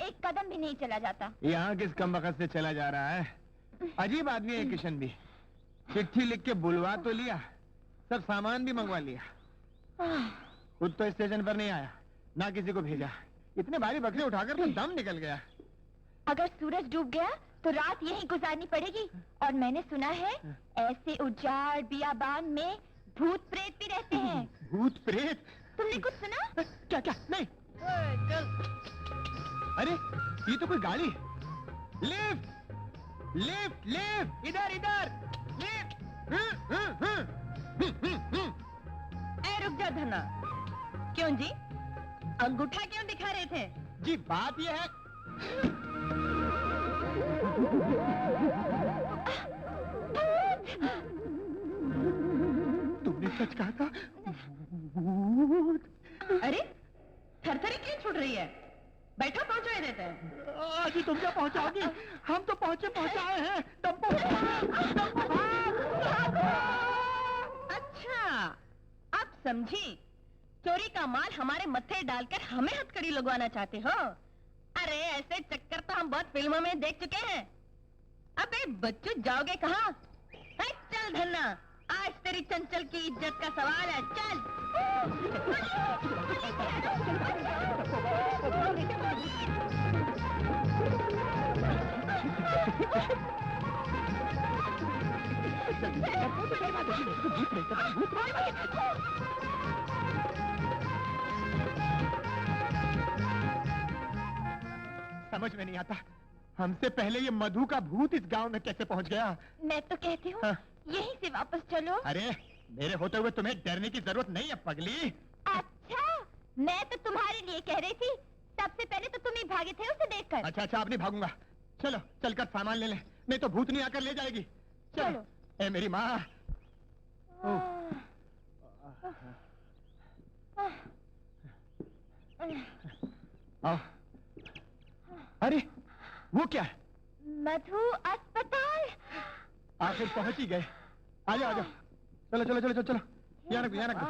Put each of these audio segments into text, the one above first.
एक कदम भी नहीं चला जाता। यहाँ किस कमबख्त से चला जा रहा है? अजीब आदमी है किशन भी। चिट्ठी लिख के बुलवा तो लिया, सब सामान भी मंगवा लिया, खुद तो स्टेशन पर नहीं आया, ना किसी को भेजा। इतने भारी बकरे उठाकर तो दम निकल गया। अगर सूरज डूब गया तो रात यहीं गुजारनी पड़ेगी। और मैंने सुना है ऐसे उजाड़ बियाबान में भूत प्रेत भी रहते हैं। भूत प्रेत? तुमने कुछ सुना? क्या क्या? नहीं। अरे ये तो कोई गाड़ी। लिफ्ट लिफ्ट लिफ्ट, इधर इधर लिफ्ट। रुक जा धना। क्यों जी, अंगूठा क्यों दिखा रहे थे? जी बात यह है, तुमने सच कहा था। अरे थरथरी क्यों छूट रही है? बैठो, पहुंचा देते हैं। आज ही तुम क्या पहुंचाओगी? हम तो पहुंचाए हैं। टप्पू अच्छा, अब समझी। चोरी का माल हमारे मत्थे डालकर हमें हथकड़ी लगवाना चाहते हो? अरे ऐसे चक्कर तो हम बहुत फिल्मों में देख चुके हैं। अबे बच्चू, जाओगे कहाँ? चल धन्ना, आज तेरी चंचल की इज्जत का सवाल है। चल। समझ में नहीं आता, हमसे पहले ये मधु का भूत इस गांव में कैसे पहुंच गया? मैं तो कहती हूँ यहीं से वापस चलो। अरे मेरे होते हुए तुम्हें डरने की जरूरत नहीं है पगली। अच्छा, मैं तो तुम्हारे लिए कह रही थी। सबसे पहले तो तुम ही भागे थे उसे देखकर। अच्छा अच्छा, अब नहीं भागूंगा। चलो चलकर सामान ले लें, नहीं तो भूतनी आकर ले जाएगी। चलो। ए मेरी माँ। आओ। अरे वो क्या है? मधु अस्पताल। आखिर पहुंच ही गए। आ जाओ आ जाओ, चलो चलो चलो चलो, यहाँ रखो यहाँ रखो।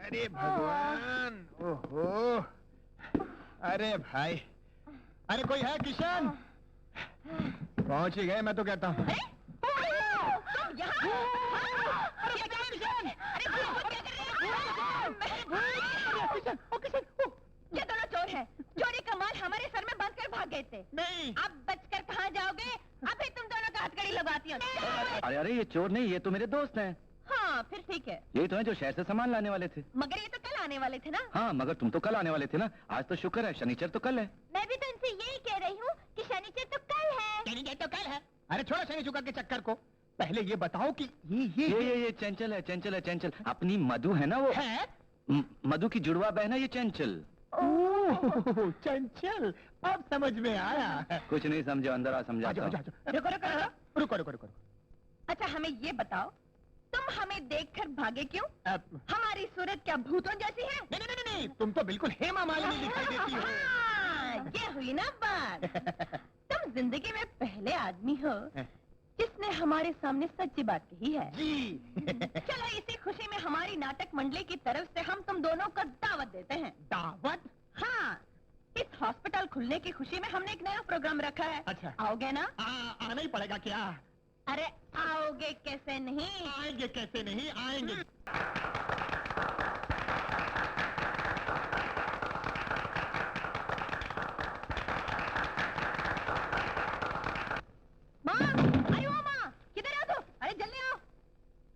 अरे भगवान, ओहो। अरे भाई, अरे कोई है किशन? पहुंच ही गए, मैं तो कहता हूँ। ये दोनों चोर हैं। चोरी का माल हमारे सर में बांध कर भाग गए थे। नहीं। अब बचकर कहाँ जाओगे? अभी तुम दोनों का हथकड़ी लगाती हो। अरे अरे, ये चोर नहीं, ये तो मेरे दोस्त हैं। हाँ फिर ठीक है। यही तो है जो शहर से सामान लाने वाले थे। मगर ये तो कल आने वाले थे ना? हाँ, मगर तुम तो कल आने वाले थे ना। आज तो शुक्र है, शनिचर तो कल है। मैं भी तो इनसे यही कह रही हूँ कि शनिचर तो कल है। शनिचर तो कल है। अरे छोड़ो शनि शुक्र के चक्कर को, पहले ये बताओ कि ये चंचल है, चंचल है, चंचल। अपनी मधु है ना वो है? मधु की जुड़वा बहन है ये चंचल। ओह चंचल, अब समझ में आया। कुछ नहीं समझो, अंदर आ समझाता हूँ। रुको। रुको। अच्छा हमें ये बताओ, तुम हमें देखकर भागे क्यों? हमारी सूरत क्या भूतों जैसी है? नहीं, तुम तो बिल्कुल हेमा मालिनी दिखाई देती हो। ये हुई ना बात। तुम जिंदगी में पहले आदमी हो जिसने हमारे सामने सच्ची बात कही है। जी। चलो इसी खुशी में हमारी नाटक मंडली की तरफ से हम तुम दोनों को दावत देते हैं। दावत? हाँ, इस हॉस्पिटल खुलने की खुशी में हमने एक नया प्रोग्राम रखा है। अच्छा। आओगे ना? आना ही पड़ेगा क्या? अरे आओगे कैसे नहीं? आएंगे कैसे नहीं आएंगे।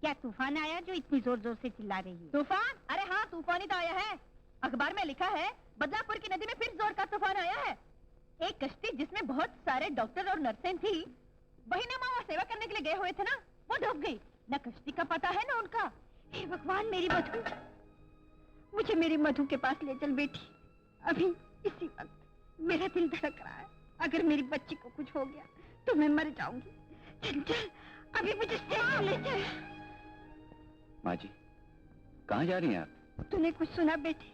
क्या तूफान आया जो इतनी जोर जोर से चिल्ला रही है? तूफान? अरे हाँ, तूफान ही तो आया है। अखबार में लिखा है बदलापुर की नदी में फिर जोर का तूफान आया है। एक कश्ती जिसमें बहुत सारे डॉक्टर और नर्सें थी, वही ना वहाँ सेवा करने के लिए गए हुए थे ना, वो डूब गई। न कश्ती का पता है ना उनका। हे भगवान, मेरी मधु, मुझे मेरी मधु के पास ले चल बेटी। अभी इसी वक्त मेरा दिल धड़क रहा है। अगर मेरी बच्ची को कुछ हो गया तो मैं मर जाऊंगी। चल अभी मुझे स्टेशन ले चल। माँ जी, कहाँ जा रही हैं आप? तूने कुछ सुना बेटे?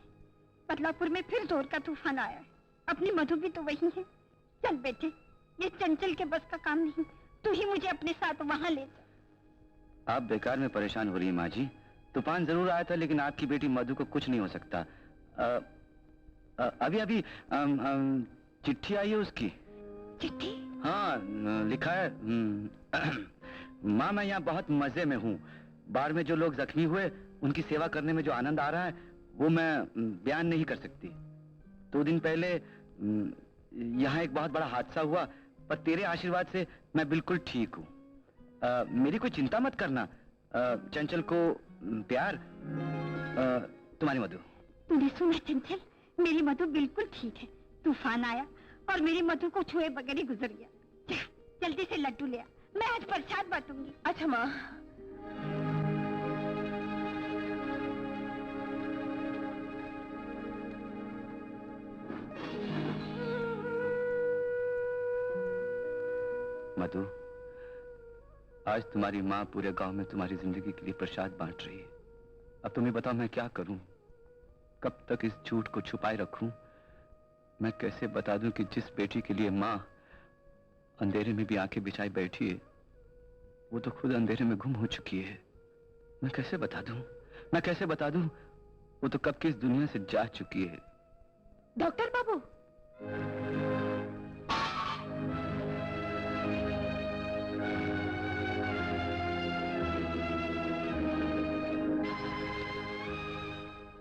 बदलापुर में फिर जोर का तूफान आया है। अपनी मधु भी तो वही है। चल बेटे, ये चंचल के बस का काम नहीं, तू ही मुझे अपने साथ वहाँ ले चल। आप बेकार में परेशान हो रही हैं माँ जी। तूफान जरूर आया था, लेकिन आपकी बेटी मधु को कुछ नहीं हो सकता। अभी चिट्ठी आई है उसकी। चिट्ठी? हाँ, लिखा है, माँ मैं यहाँ बहुत मजे में हूँ। बाढ़ में जो लोग जख्मी हुए उनकी सेवा करने में जो आनंद आ रहा है वो मैं बयान नहीं कर सकती। 2 दिन पहले यहाँ एक बहुत बड़ा हादसा हुआ, पर तेरे आशीर्वाद से मैं बिल्कुल ठीक हूँ। मेरी कोई चिंता मत करना। चंचल को प्यार, तुम्हारी मधु। तूने सुना चंचल, मेरी मधु बिल्कुल ठीक है। तूफान आया और मेरी मधु को छुए बगैर ही गुजर गया। जा, जल्दी से लड्डू ले आ, मैं आज प्रसाद बांटूंगी। अच्छा माँ। मधु, आज तुम्हारी माँ पूरे गांव में तुम्हारी जिंदगी के लिए प्रसाद बांट रही है। अब तुम्हें बताओ मैं क्या करूं? कब तक इस झूठ को छुपाए रखूं? मैं कैसे बता दूं कि जिस बेटी के लिए माँ अंधेरे में भी आंखें बिछाई बैठी है, वो तो खुद अंधेरे में गुम हो चुकी है। मैं कैसे बता दूं? मैं कैसे बता दूं? वो तो कब की इस दुनिया से जा चुकी है। डॉक्टर बाबू,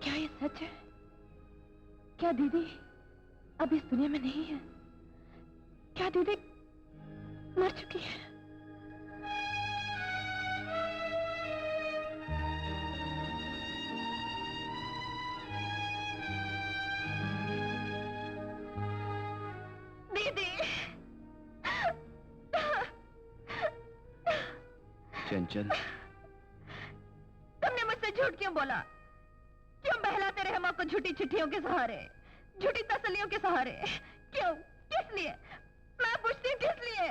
क्या ये सच है? क्या दीदी अब इस दुनिया में नहीं है? क्या दीदी मर चुकी है? दीदी, चंचल, तुमने मुझसे झूठ क्यों बोला? क्यों बहलाते रहे माँ को झूठी चिट्ठियों के सहारे, झूठी तसल्लियों के सहारे? क्यों? किस लिए? मैं पूछती हूँ, किस लिए?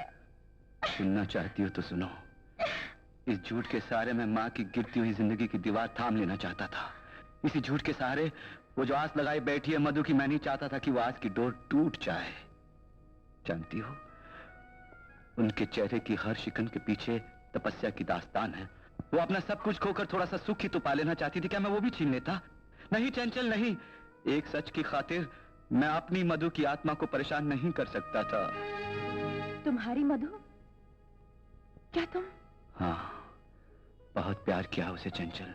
सुनना चाहती हो तो सुनो। इस झूठ के सहारे मैं माँ की गिरती हुई जिंदगी की दीवार थाम लेना चाहता था। इसी झूठ के सहारे वो जो आस लगाई बैठी है मधु की, मैं नहीं चाहता था कि वो आस की डोर टूट जाए। जानती हो, उनके चेहरे की हर शिकन के पीछे तपस्या की दास्तान है। वो अपना सब कुछ खोकर थोड़ा सा सुख ही तो पा लेना चाहती थी। क्या मैं वो भी छीन लेता? नहीं चंचल, नहीं। एक सच की खातिर मैं अपनी मधु की आत्मा को परेशान नहीं कर सकता था। तुम्हारी मधु? क्या तुम? हाँ, बहुत प्यार किया उसे चंचल,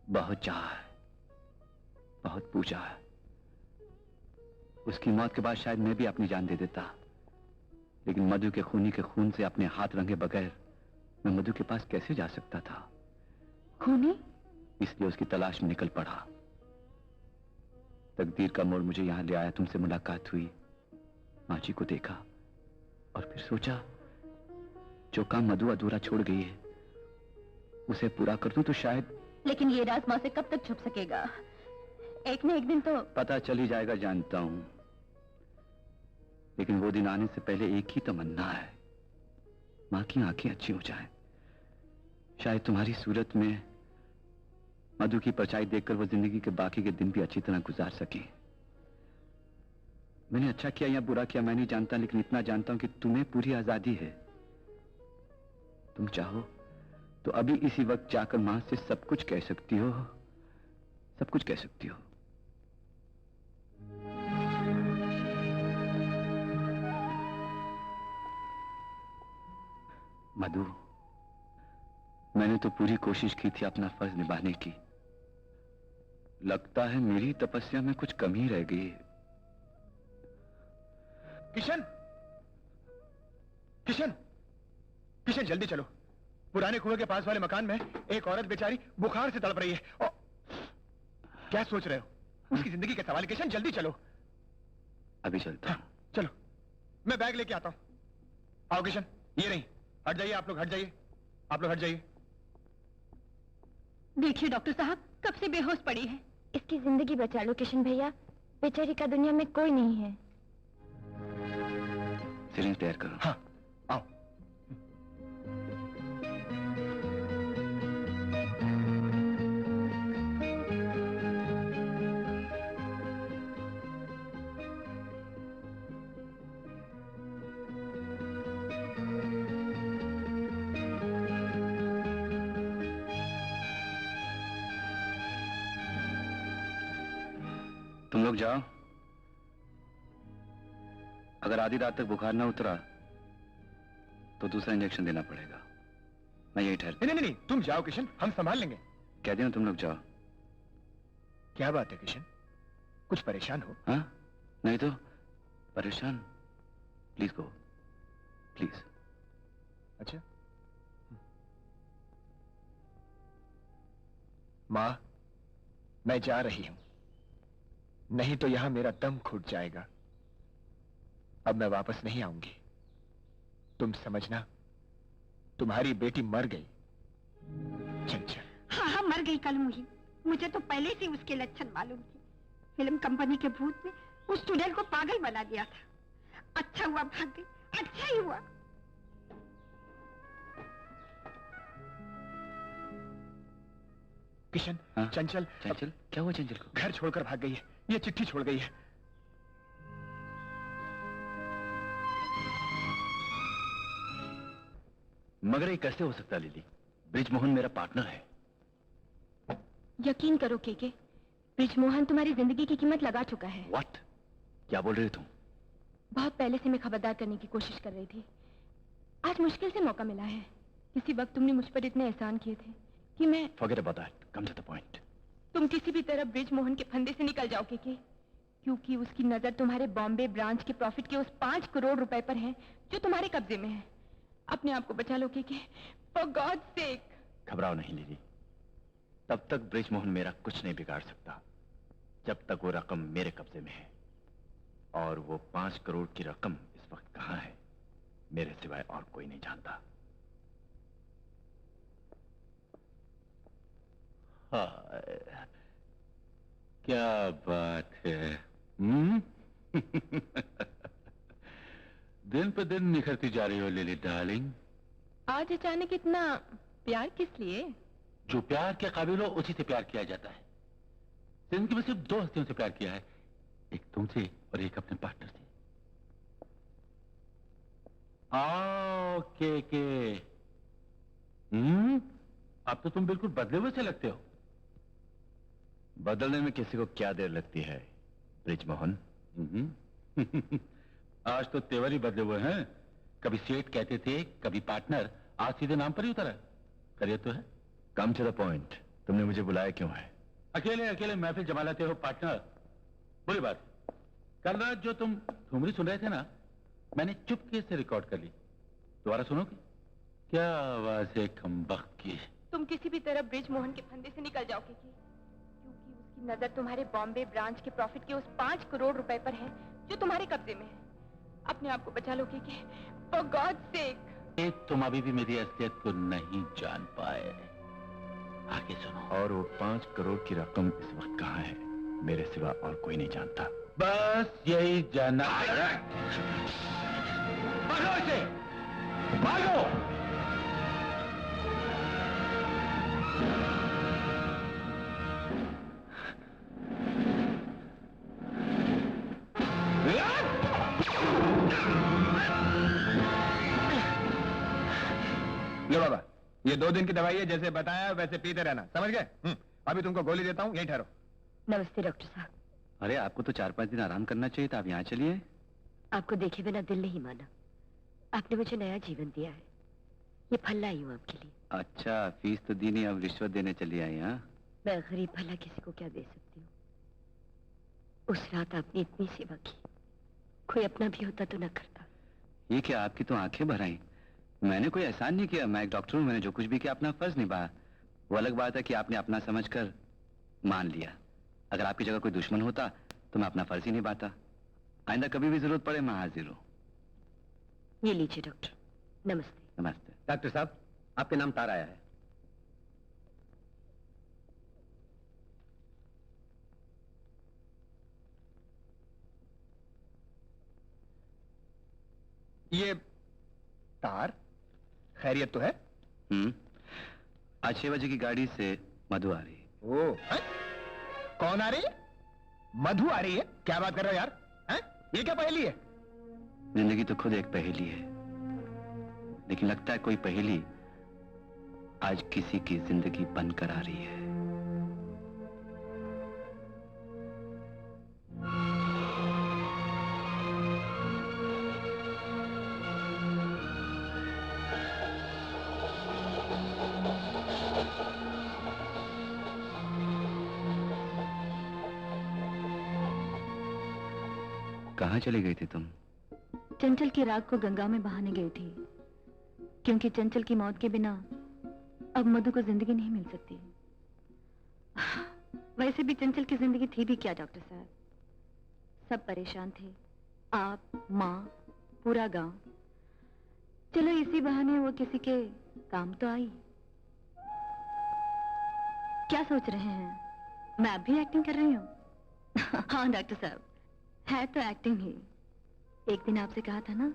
बहुत चाहा है, बहुत पूछा है। उसकी मौत के बाद शायद मैं भी अपनी जान दे देता, लेकिन मधु के खूनी के खून से अपने हाथ रंगे बगैर मैं मधु के पास कैसे जा सकता था? खूनी? इसलिए उसकी तलाश में निकल पड़ा। तकदीर का मोड़ मुझे यहां ले आया। तुमसे मुलाकात हुई, माँ जी को देखा और फिर सोचा जो काम मधु अधूरा छोड़ गई है उसे पूरा कर दूं तो शायद। लेकिन ये राज माँ से कब तक छुप सकेगा? एक न एक दिन तो पता चल ही जाएगा, जानता हूं, लेकिन वो दिन आने से पहले एक ही तमन्ना है, माँ की आंखें अच्छी हो जाएं। शायद तुम्हारी सूरत में मधु की परछाई देखकर वो जिंदगी के बाकी के दिन भी अच्छी तरह गुजार सके। मैंने अच्छा किया या बुरा किया मैं नहीं जानता, लेकिन इतना जानता हूं कि तुम्हें पूरी आजादी है। तुम चाहो तो अभी इसी वक्त जाकर मां से सब कुछ कह सकती हो, सब कुछ कह सकती हो। मधु, मैंने तो पूरी कोशिश की थी अपना फर्ज निभाने की। लगता है मेरी तपस्या में कुछ कमी रह गई है। किशन, किशन, किशन जल्दी चलो। पुराने कुएं के पास वाले मकान में एक औरत बेचारी बुखार से तड़प रही है। और क्या सोच रहे हो? उसकी जिंदगी का सवाल। किशन जल्दी चलो। अभी चलता हूं। चलो, मैं बैग लेके आता हूं। आओ किशन, ये नहीं। हट जाइए आप लोग, हट जाइए, आप लोग हट जाइए। देखिए डॉक्टर साहब, कब से बेहोश पड़ी है। इसकी जिंदगी बचा लो किशन भैया, बेचारी का दुनिया में कोई नहीं है। सिरिंज तैयार करो। हाँ, आओ। तुम लोग जाओ, अगर आधी रात तक बुखार ना उतरा तो दूसरा इंजेक्शन देना पड़ेगा। मैं यही ठहर। नहीं नहीं नहीं, तुम जाओ किशन, हम संभाल लेंगे। कह दिया ना, तुम लोग जाओ। क्या बात है किशन, कुछ परेशान हो? हाँ, नहीं तो परेशान। Please go, please. अच्छा। माँ, मैं जा रही हूं, नहीं तो यहां मेरा दम घुट जाएगा। अब मैं वापस नहीं आऊंगी। तुम समझना, तुम्हारी बेटी मर गई। चंचल। हाँ हाँ, मर गई कल मुही। मुझे तो पहले से उसके लक्षण मालूम थे। फिल्म कंपनी के भूत ने उस चुड़ैल को पागल बना दिया था। अच्छा हुआ भाग गई, अच्छा ही हुआ। किशन, हाँ? चंचल। चंचल? क्या हुआ चंचल को? घर छोड़कर भाग गई है, ये चिट्ठी छोड़ गई है। मगर ये कैसे हो सकता है लिली? ब्रिजमोहन मेरा पार्टनर है। यकीन करो केके, ब्रिजमोहन तुम्हारी जिंदगी की कीमत लगा चुका है। व्हाट? क्या बोल रहे हो तुम? बहुत पहले से मैं खबरदार करने की कोशिश कर रही थी। आज मुश्किल से मौका मिला है। किसी वक्त तुमने मुझ पर इतने एहसान किए थे कि मैं। Forget about that. Come to the point. तुम किसी भी तरह ब्रिजमोहन के फंदे से निकल जाओ केके, क्योंकि उसकी नजर तुम्हारे बॉम्बे ब्रांच के प्रॉफिट के उस 5 करोड़ रुपए पर है जो तुम्हारे कब्जे में है। अपने आप को बचा लो केके, फॉर गॉड सेक। घबराओ नहीं लिली, तब तक ब्रिजमोहन मेरा कुछ नहीं बिगाड़ सकता जब तक वो रकम मेरे कब्जे में है। और वो 5 करोड़ की रकम इस वक्त कहां है, मेरे सिवाय और कोई नहीं जानता। हाय, क्या बात है। दिन पे दिन निखरती जा रही हो लिली डार्लिंग। आज अचानक इतना प्यार किस लिए? जो प्यार के काबिल हो उसी से प्यार किया जाता है। जिंदगी में सिर्फ 2 हस्तियों से प्यार किया है, एक तुमसे और एक अपने पार्टनर से। के अब तो तुम बिल्कुल बदले हुए से लगते हो। बदलने में किसी को क्या देर लगती है ब्रिजमोहन? आज तो तेवर ही बदले हुए हैं। कभी सेठ कहते थे, कभी पार्टनर, आज सीधे नाम पर ही उतरा है। करियर तो है। कम टू द पॉइंट, तुमने मुझे बुलाया क्यों है? अकेले अकेले महफिल जमा लाते हो पार्टनर, बुरी बात। कल रात जो तुम ठुमरी सुन रहे थे ना, मैंने चुपके से रिकॉर्ड कर ली। दोबारा सुनोगे? क्या आवाज है कमबख्त की। तुम किसी भी तरह ब्रिजमोहन के फंदे से निकल जाओ केके, क्योंकि उसकी नजर तुम्हारे बॉम्बे ब्रांच के प्रॉफिट के उस 5 करोड़ रुपए पर है जो तुम्हारे कब्जे में है। अपने आप को बचा लो केके, फॉर गॉड सेक। तुम अभी भी मेरी असलियत को नहीं जान पाए। आगे सुनो। और वो 5 करोड़ की रकम इस वक्त कहाँ है, मेरे सिवा और कोई नहीं जानता। बस यही जानना। भागो इसे, भागो। लो बाबा, ये 2 दिन की दवाई है, जैसे बताया वैसे पीते रहना, समझ गए? अभी तुमको गोली देता हूँ, यही ठहरो। नमस्ते डॉक्टर साहब। अरे आपको तो 4-5 दिन आराम करना चाहिए था, आप यहाँ चलिए। आपको देखे बिना दिल नहीं माना। आपने मुझे नया जीवन दिया है, ये फल लाई हूँ आपके लिए। अच्छा, फीस तो दी नहीं, अब रिश्वत देने चली आई? हाँ, मैं गरीब भला किसी को क्या दे सकती हूँ। उस रात आपने इतनी सेवा की, कोई अपना भी होता तो न करता। ये क्या, आपकी तो आंखें भर आई। मैंने कोई एहसान नहीं किया, मैं एक डॉक्टर हूँ, मैंने जो कुछ भी किया अपना फर्ज निभाया। वो अलग बात है कि आपने अपना समझकर मान लिया। अगर आपकी जगह कोई दुश्मन होता तो मैं अपना फर्ज ही निभाता। आइंदा कभी भी जरूरत पड़े मैं हाजिर हूँ। ये लीजिए डॉक्टर। नमस्ते। नमस्ते। डॉक्टर साहब, आपके नाम तार आया है। ये तार खैरियत तो है? आज 6 बजे की गाड़ी से मधु आ रही है। ओ, कौन आ रही है? मधु आ रही है? क्या बात कर रहे हो यार? हैं? ये क्या पहेली है? जिंदगी तो खुद एक पहेली है, लेकिन लगता है कोई पहेली आज किसी की जिंदगी बनकर आ रही है। कहाँ चली गई थी तुम? चंचल की राख को गंगा में बहाने गई थी, क्योंकि चंचल की मौत के बिना अब मधु को जिंदगी नहीं मिल सकती। वैसे भी चंचल की जिंदगी थी भी क्या डॉक्टर साहब, सब परेशान थे, आप, माँ, पूरा गांव। चलो इसी बहाने वो किसी के काम तो आई। क्या सोच रहे हैं, मैं अब भी एक्टिंग कर रही हूँ? हाँ डॉक्टर साहब, है तो एक्टिंग ही। एक दिन आपसे कहा था ना,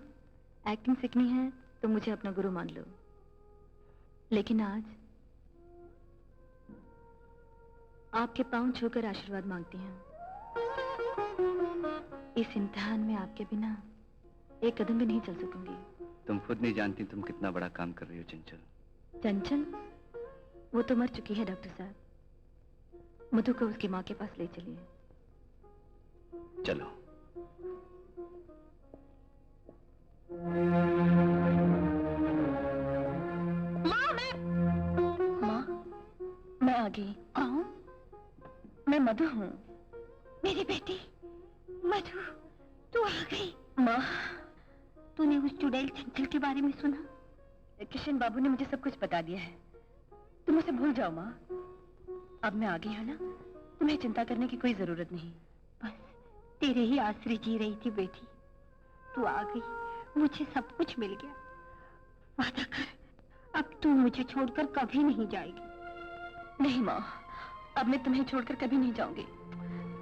एक्टिंग सीखनी है तो मुझे अपना गुरु मान लो। लेकिन आज आपके पांव छूकर आशीर्वाद मांगती हूँ। इस इम्तिहान में आपके बिना एक कदम भी नहीं चल सकूंगी। तुम खुद नहीं जानती तुम कितना बड़ा काम कर रही हो चंचल। चंचल वो तो मर चुकी है डॉक्टर साहब। मधु को उसकी माँ के पास ले चलिए। चलो। माँ, मैं आ गई। कौन? मैं मधु हूँ। मेरी बेटी मधु, तू आ गई। माँ, तूने उस चुड़ैल चंचल के बारे में सुना? किशन बाबू ने मुझे सब कुछ बता दिया है। तुम उसे भूल जाओ माँ। अब मैं आ गई हूँ ना, तुम्हें चिंता करने की कोई जरूरत नहीं। बस तेरे ही आसरे जी रही थी बेटी। तू आ गई, मुझे सब कुछ मिल गया। वादा कर, अब तू मुझे छोड़कर कभी नहीं जाएगी। नहीं माँ, अब मैं तुम्हें छोड़कर कभी नहीं जाऊंगी,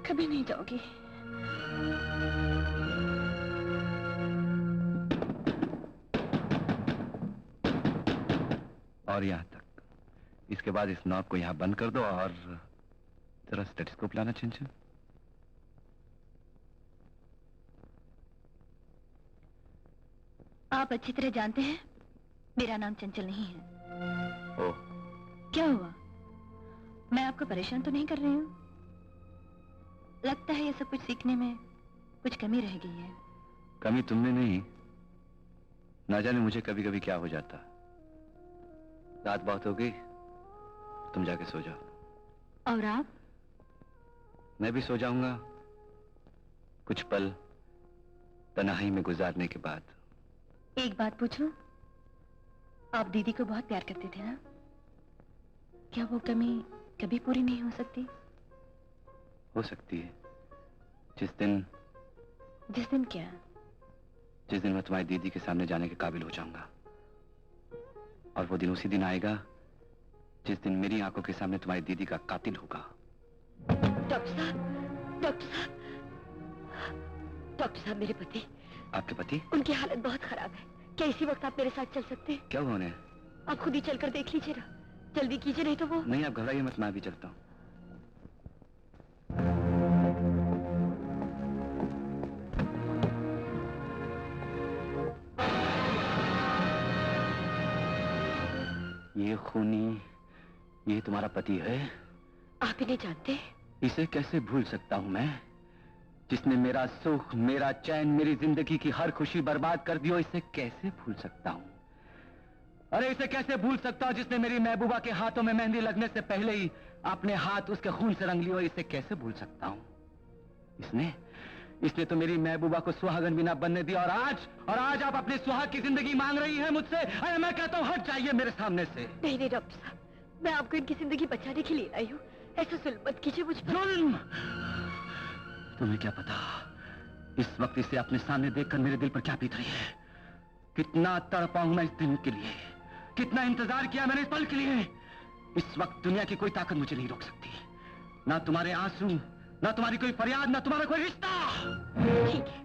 कभी नहीं जाऊंगी। और यहाँ तक। इसके बाद इस नॉब को यहाँ बंद कर दो और जरा स्टेथोस्कोप लाना चंचल। आप अच्छी तरह जानते हैं मेरा नाम चंचल नहीं है। ओह, क्या हुआ, मैं आपको परेशान तो नहीं कर रही हूँ? लगता है ये सब कुछ सीखने में कुछ कमी रह गई है। कमी तुमने नहीं, ना जाने मुझे कभी कभी क्या हो जाता। रात बहुत हो गई, तुम जाके सो जाओ। और आप? मैं भी सो जाऊंगा कुछ पल तन्हाई में गुजारने के बाद। एक बात पूछूं? आप दीदी को बहुत प्यार करते थे ना? क्या वो कमी कभी पूरी नहीं हो सकती? हो सकती है। जिस दिन क्या? जिस दिन मैं तुम्हारी दीदी के सामने जाने के काबिल हो जाऊंगा। और वो दिन उसी दिन आएगा जिस दिन मेरी आंखों के सामने तुम्हारी दीदी का कातिल होगा। डॉक्टर साहब, डॉक्टर साहब, डॉक्टर साहब, मेरे पति। आपके पति? उनकी हालत बहुत खराब है। क्या इसी वक्त आप मेरे साथ चल सकते हैं? क्या हुआ उन्हें? आप खुद ही चलकर देख लीजिए ना, जल्दी कीजिए, नहीं तो वो। नहीं, आप घबराइए मत, मैं भी चलता हूँ। ये खूनी, ये तुम्हारा पति है? आप इन्हें जानते? इसे कैसे भूल सकता हूं मैं, जिसने मेरा सुख, मेरा चैन, मेरी जिंदगी की हर खुशी बर्बाद कर दी हो। इसे कैसे भूल सकता हूं? अरे इसे कैसे भूल सकता हूं जिसने मेरी महबूबा के हाथों में मेहंदी लगने से पहले ही अपने हाथ उसके खून से रंग लिए हो। इसे कैसे भूल सकता हूं? इसने तो मेरी महबूबा को सुहागन भी ना बनने दिया, और आज आप अपने सुहाग की जिंदगी मांग रही हैं मुझसे। अरे मैं कहता हूं हट जाइए मेरे सामने से। नहीं नहीं डॉक्टर साहब, मैं आपको इनकी जिंदगी बचाने के लिए आई हूँ। ऐसा जुल्म मत कीजिए मुझ पर। जुल्म? तुम्हें क्या पता इस वक्त इसे अपने सामने देखकर मेरे दिल पर क्या बीत रही है। कितना तड़पा हूं मैं इस दिन के लिए, कितना इंतजार किया मैंने इस पल के लिए। इस वक्त दुनिया की कोई ताकत मुझे नहीं रोक सकती, ना तुम्हारे आंसू, ना तुम्हारी कोई फरियाद, ना तुम्हारा कोई रिश्ता। ठीक है,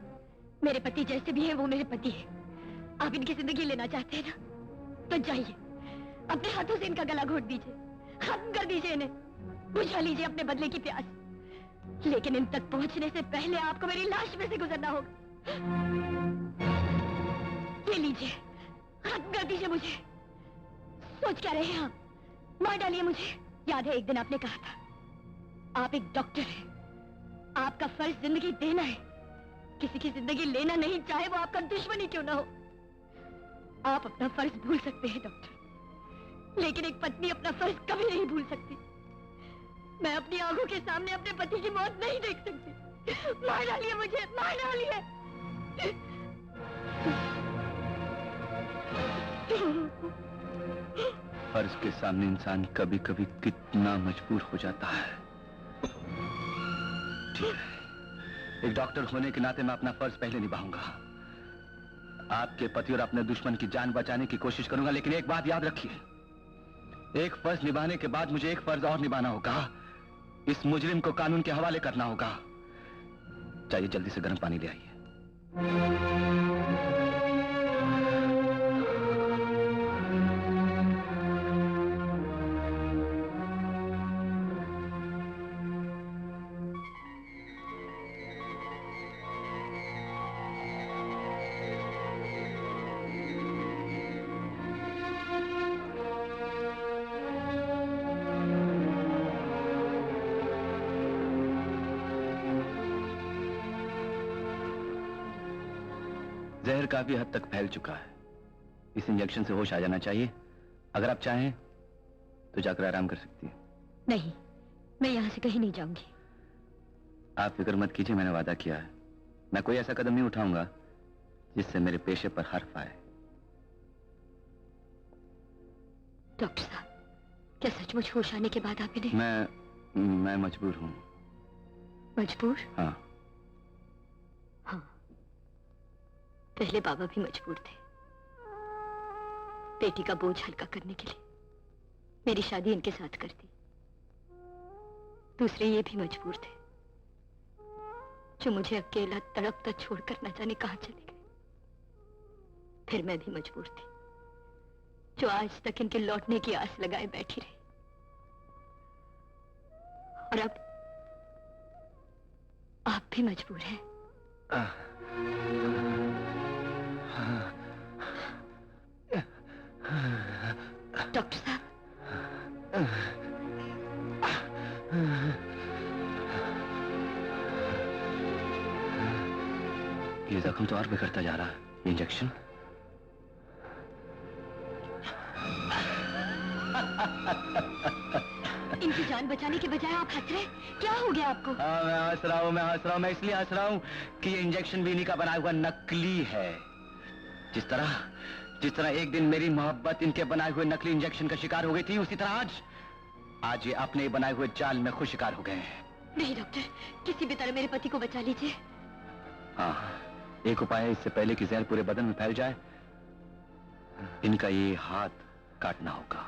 मेरे पति जैसे भी हैं वो मेरे पति हैं। आप इनकी जिंदगी लेना चाहते हैं ना, तो जाइए, अपने हाथों से इनका गला घोट दीजिए, खत्म कर दीजिए इन्हें, बुझा लीजिए अपने बदले की प्यास। लेकिन इन तक पहुंचने से पहले आपको मेरी लाश में से गुजरना होगा। ये लीजिए, खत्म कर दीजिए मुझे। सोच क्या रहे हैं आप? मार डालिए मुझे। याद है एक दिन आपने कहा था, आप एक डॉक्टर हैं, आपका फर्ज जिंदगी देना है, किसी की जिंदगी लेना नहीं, चाहे वो आपका दुश्मन ही क्यों ना हो। आप अपना फर्ज भूल सकते हैं डॉक्टर, लेकिन एक पत्नी अपना फर्ज कभी नहीं भूल सकती। मैं अपनी आंखों के सामने अपने पति की मौत नहीं देख सकती। मार डालिए मुझे, मार डालिए। फर्ज के सामने इंसान कभी कभी कितना मजबूर हो जाता है। ठीक है, एक डॉक्टर होने के नाते मैं अपना फर्ज पहले निभाऊंगा। आपके पति और अपने दुश्मन की जान बचाने की कोशिश करूंगा, लेकिन एक बात याद रखिए, एक फर्ज निभाने के बाद मुझे एक फर्ज और निभाना होगा। इस मुजरिम को कानून के हवाले करना होगा। चाहिए जल्दी से गर्म पानी ले आइए। जहर काफी हद तक फैल चुका है। इस इंजेक्शन से होश आ जाना चाहिए। अगर आप चाहें तो जाकर आराम कर सकती हैं। नहीं, मैं यहाँ से कहीं नहीं जाऊंगी। आप फिक्र मत कीजिए, मैंने वादा किया है। मैं कोई ऐसा कदम नहीं उठाऊंगा जिससे मेरे पेशे पर हर्फ आए। डॉक्टर साहब, क्या सचमुच होश आने के बाद आप इन्हें? मैं मजबूर हूँ। मजबूर? हाँ। हाँ, पहले बाबा भी मजबूर थे। बेटी का बोझ हल्का करने के लिए मेरी शादी इनके साथ कर दी। दूसरे ये भी मजबूर थे, जो मुझे अकेला तड़पता छोड़कर न जाने कहां चले गए। फिर मैं भी मजबूर थी, जो आज तक इनके लौटने की आस लगाए बैठी रही। और अब आप भी मजबूर हैं। डॉक्टर साहब, ये जख्म तो और बिगड़ता जा रहा है। ये इंजेक्शन इनकी जान बचाने के बजाय आप हंस रहे? क्या हो गया आपको? हाँ, मैं हंस रहा हूँ, मैं इसलिए हंस रहा हूँ कि ये इंजेक्शन भी इन्हीं का बनाया हुआ नकली है। जिस तरह एक दिन मेरी मोहब्बत इनके बनाए हुए नकली इंजेक्शन का शिकार हो गई थी, उसी तरह आज ये अपने बनाए हुए जाल में खुद शिकार हो गए हैं। नहीं डॉक्टर, किसी भी तरह मेरे पति को बचा लीजिए। हाँ, एक उपाय है, इससे पहले कि जहर पूरे बदन में फैल जाए, इनका ये हाथ काटना होगा।